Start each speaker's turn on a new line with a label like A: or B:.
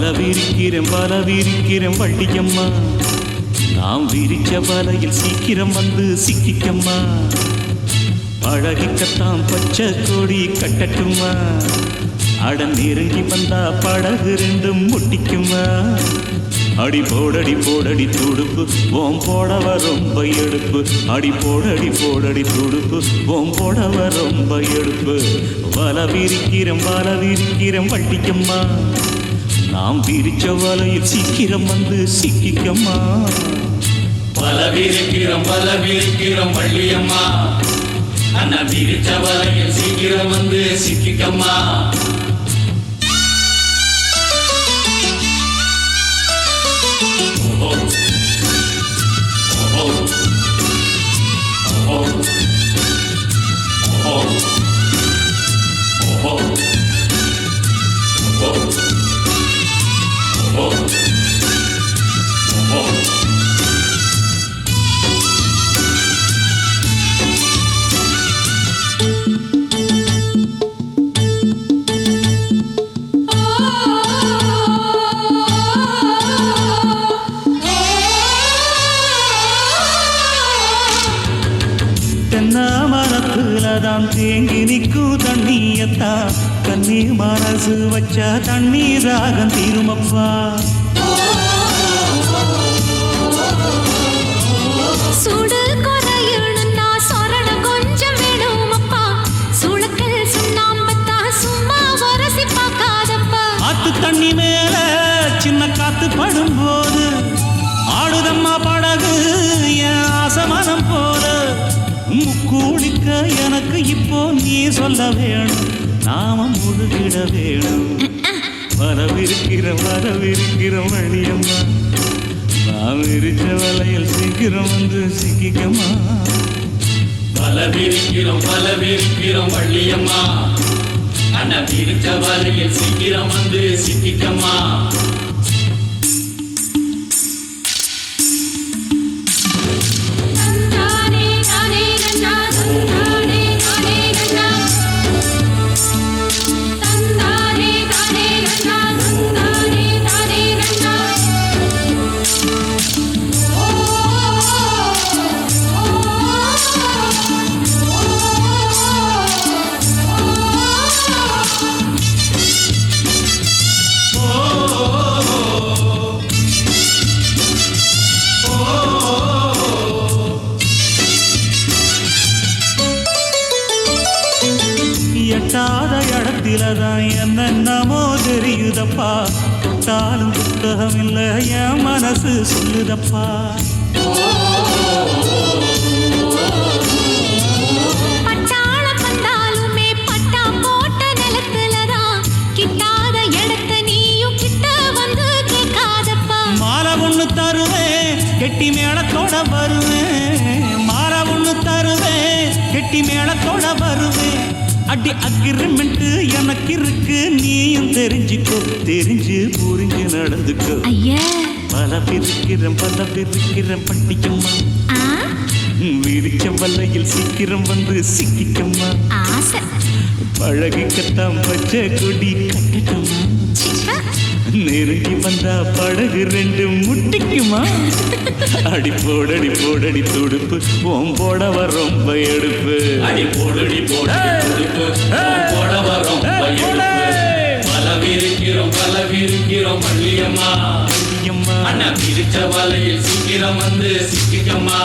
A: பலவிரிக்கிறேன் வள்ளியம்மா, நாம் விரிச்ச வலையில் சீக்கிரம் வந்து சிக்கிக்கம்மா. பழகிக்கத்தான் பச்சை கொடி கட்டட்டுமா, அட நெருங்கி வந்தா படகு ரெண்டும் முட்டிக்குமா. அடி போடடி துடுப்பு ஓம் போடவ ரொம்ப எடுப்பு, அடி போடடி துடுப்பு ஓம் போடவ ரொம்ப எடுப்பு. வலவிரிக்கிறேன் வள்ளியம்மா, நாம் விரிச்ச வலையில் சீக்கிரம் வந்து சிக்கிக்கம்மா.
B: வலவிரிக்கிறோம் வள்ளியம்மா, அண்ணா விரிச்ச வலையில் சீக்கிரம் வந்து சிக்கிக்கம்மா.
A: மரத்துலதான் தேங்கி நிற்கும் தண்ணியத்தா, கண்ணி மனசு வச்சா தண்ணீராகம் தீருமப்பா.
C: சுடு குறையுன்னா சொரண கொஞ்சம் வேணுமப்பா, சுளுக்கல் சுண்ணாம்பத்தா சும்மா வரசி பார்க்காதப்பா.
A: ஆத்து தண்ணி மேல சின்ன காத்து படும்போது ஆடுதம்மா படகு என் ஆசமனம் போல. முக்கூடிக்க எனக்கு இப்போ நீ சொல்ல வேணும், நாம முழுகிட வேணும். வரவிருக்கிறோம் வள்ளியம்மா, நாம் விரிச்ச வலையில் சீக்கிரம் வந்து சிக்கிக்கம்மா.
B: வலவிரிக்கிறோம் வள்ளியம்மா, அண்ணா விரிச்ச வலையில் சீக்கிரம் வந்து சிக்கிக்கம்மா.
A: எட்டாத இடத்தில்தான் என்னென்னமோ தெரியுதப்பா, தொட்டாலும் புத்தகம் இல்ல என் மனசு சொல்லுதப்பா.
C: பட்டாள பந்தாலுமே பட்டா போட்ட நிலத்துலதான், கிட்டாத இடத்த நீயும் கிட்ட வந்து கேட்காதப்பா.
A: மாலை ஒண்ணு தருவேன் கெட்டி மேளத்தோட வருவேன், மாலை ஒண்ணு தருவேன் கெட்டி மேளத்தோட வருவேன். அடி அக்ரிமெண்ட் எனக்கு இருக்கு, நீயும் தெரிஞ்சுக்கோ, தெரிஞ்சு புரிஞ்சு நடந்துக்கோ. பலவிரிக்கிறேன் பட்டிக்கம்மா, விரிச்ச வலையில் சீக்கிரம் வந்து சிக்கிக்கம்மா. பழகிக்கத்தான் பச்சை கொடி கட்டட்டுமா, நெருங்கி வந்தா படகு ரெண்டு முட்டிக்குமா. அடி போடடி துடுப்பு ஓம் போடவ ரொம்ப எடுப்பு,
B: அடி போடடி துடுப்பு ஓம் போடவ ரொம்ப எடுப்பு. வலவிரிக்கிறோம் வள்ளியம்மா,
A: வள்ளியம்மா,
B: அண்ணா விரிச்ச வலையில் சீக்கிரம் வந்து சிக்கிக்கம்மா.